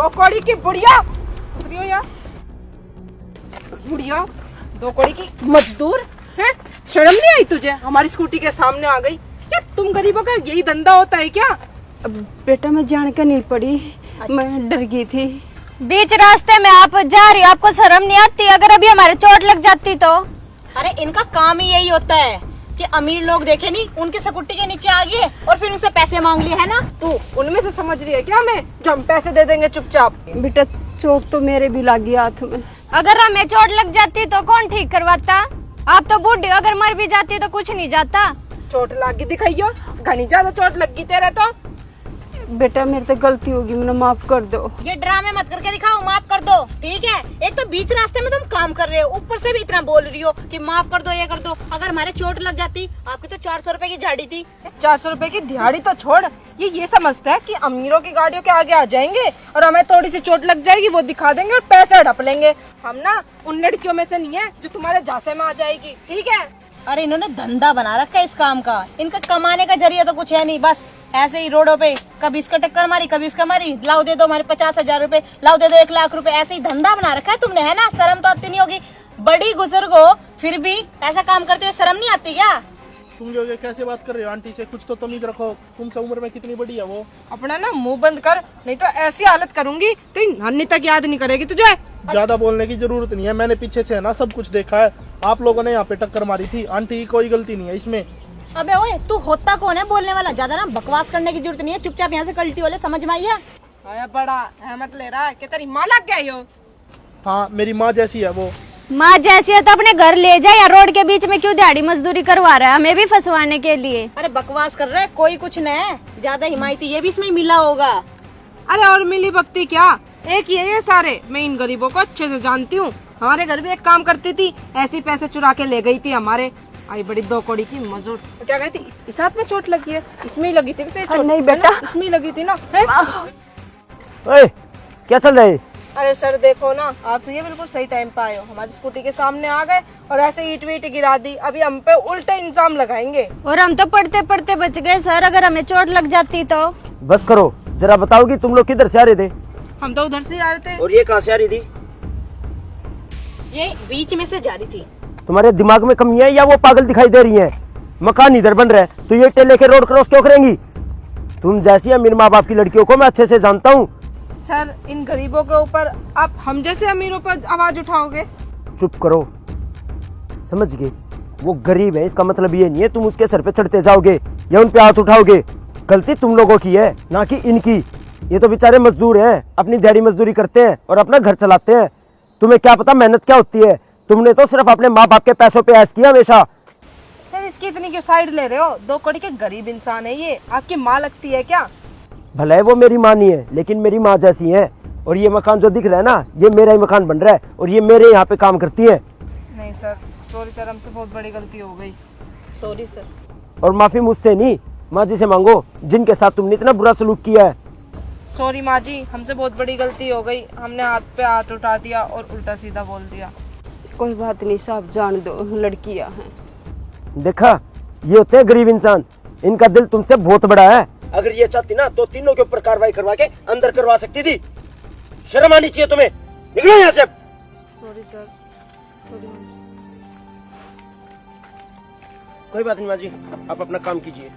दो कौड़ी की बुढ़िया, उतरियो यार बुढ़िया, दो कौड़ी की मजदूर है। शर्म नहीं आई तुझे? हमारी स्कूटी के सामने आ गई। क्या तुम गरीबों का यही धंधा होता है क्या? बेटा मैं जान के नहीं पड़ी, मैं डर गई थी। बीच रास्ते में आप जा रही हो, आपको शर्म नहीं आती? अगर अभी हमारे चोट लग जाती तो? अरे इनका काम ही यही होता है कि अमीर लोग देखे नहीं, उनकी स्कूटी के नीचे आ गए और फिर उनसे पैसे मांग लिए, है ना? तू उनमें से समझ रही है क्या मैं, जो हम पैसे दे देंगे चुपचाप? बेटा चोट तो मेरे भी लगी हाथ में। अगर हमें चोट लग जाती तो कौन ठीक करवाता? आप तो बूढ़ी हो, अगर मर भी जाती तो कुछ नहीं जाता। चोट लागी दिखाइयो, घनी ज्यादा चोट लगी तेरे तो। बेटा मेरे तो गलती होगी, मुझे माफ कर दो। ये ड्रामे मत करके दिखाओ, माफ कर दो, ठीक है? एक तो बीच रास्ते में तुम काम कर रहे हो, ऊपर से भी इतना बोल रही हो कि माफ कर दो, ये कर दो। अगर हमारे चोट लग जाती, आपकी तो 400 रुपए की झाड़ी थी। 400 रुपए की दिहाड़ी तो छोड़, ये समझता है कि अमीरों की गाड़ियों के आगे आ जाएंगे और हमें थोड़ी सी चोट लग जाएगी, वो दिखा देंगे और पैसे हड़प लेंगे। हम ना उन लड़कियों में से नहीं है जो तुम्हारे झांसे में आ जाएगी, ठीक है? अरे इन्होंने धंधा बना रखा है इस काम का, इनका कमाने का जरिया तो कुछ है नहीं, बस ऐसे ही रोडों पे कभी इसका टक्कर मारी, कभी इसका मारी, लाओ दे दो हमारे 50,000 रुपए, लाओ दे दो 1,00,000 रुपए, ऐसे ही धंधा बना रखा है तुमने, है ना? शर्म तो आती नहीं होगी, बड़ी बुजुर्ग हो फिर भी ऐसा काम करते हुए शर्म नहीं आती क्या? तुम जो ये कैसे बात कर रहे हो आंटी से? कुछ तो तमीज रखो, तुमसे उम्र में कितनी बड़ी है वो। अपना ना मुंह बंद कर, नहीं तो ऐसी हालत करूंगी तेरी नानी तक याद नहीं करेगी तुझे। ज्यादा बोलने की जरूरत नहीं है, मैंने पीछे से है ना सब कुछ देखा है। आप लोगों ने यहाँ पे टक्कर मारी थी, आंटी की कोई गलती नहीं है इसमें। अबे ओए, तू होता कौन है बोलने वाला? ज्यादा ना बकवास करने की जरूरत नहीं है, चुपचाप यहाँ से कल्टी वाले, समझ में आई है? आया बड़ा अहमद ले रहा है कि तेरी माँ लग गई हो। हाँ मेरी माँ जैसी है वो। माँ जैसी है तो अपने घर ले जाए, या रोड के बीच में क्यों दिहाड़ी मजदूरी करवा रहा है हमें भी फंसवाने के लिए? अरे बकवास कर रहा है, कोई कुछ नहीं है, ज्यादा हिमायती ये भी इसमें मिला होगा। अरे और मिली भक्ति क्या, एक ही है ये सारे। मैं इन गरीबों को अच्छे से जानती हूँ, हमारे घर भी एक काम करती थी, ऐसे ही पैसे चुरा के ले गई थी हमारे। आई बड़ी दो कौड़ी की मजदूर। तो क्या कहती, इस हाथ में चोट लगी है? इसमें ही लगी थी चोट? नहीं बेटा, इसमें ही लगी थी ना। ओए, क्या चल रहा है? अरे सर देखो ना, आप ये बिल्कुल सही टाइम पे आए हो, हमारी स्कूटी के सामने आ गए और ऐसे ईट वीट गिरा दी। अभी हम पे उल्टे इंजाम लगाएंगे। और हम तो पढ़ते पढ़ते बच गए सर, अगर हमें चोट लग जाती तो? बस करो, जरा बताओगी तुम लोग किधर से आ रहे थे? हम तो उधर से आ रहे थे। और ये कहाँ से आ रही थी? ये बीच में से जा रही थी। तुम्हारे दिमाग में कमी है या वो पागल दिखाई दे रही है? मकान इधर बन रहा है तो ये टेले के रोड क्रॉस क्यों करेंगी? तुम जैसी अमीर माँ बाप की लड़कियों को मैं अच्छे से जानता हूँ। सर इन गरीबों के ऊपर आप हम जैसे अमीरों पर आवाज उठाओगे? चुप करो, समझ गए? वो गरीब है इसका मतलब ये नहीं है तुम उसके सर पे चढ़ते जाओगे या उन पे हाथ उठाओगे। गलती तुम लोगों की है, ना कि इनकी। ये तो बेचारे मजदूर हैं, अपनी दिहाड़ी मजदूरी करते हैं और अपना घर चलाते हैं। तुम्हें क्या पता मेहनत क्या होती है? तुमने तो सिर्फ अपने माँ बाप के पैसों पे ऐश किया हमेशा। सर इसकी इतनी क्यों साइड ले रहे हो? दो कौड़ी के गरीब इंसान है ये, आपकी माँ लगती है क्या? भले है वो मेरी माँ नहीं है, लेकिन मेरी माँ जैसी है। और ये मकान जो दिख रहा है ना, ये मेरा ही मकान बन रहा है और ये मेरे यहाँ पे काम करती है। नहीं सर, सॉरी सर, हमसे बहुत बड़ी गलती हो गई। Sorry sir. और माफी मुझसे नहीं, माँ जी से मांगो जिनके साथ तुमने इतना बुरा सलूक किया है। सॉरी माँ जी, हमसे बहुत बड़ी गलती हो गई, हमने हाथ पे हाथ उठा दिया और उल्टा सीधा बोल दिया। कोई बात नहीं साहब, जान दो, लड़कियां हैं। देखा, ये होते हैं गरीब इंसान, इनका दिल तुमसे बहुत बड़ा है। अगर ये चाहती ना तो तीनों के ऊपर कार्रवाई करवा के अंदर करवा सकती थी। शर्म आनी चाहिए तुम्हें, निकलो यहाँ से। Sorry sir. कोई बात नहीं माँ जी, आप अपना काम कीजिए।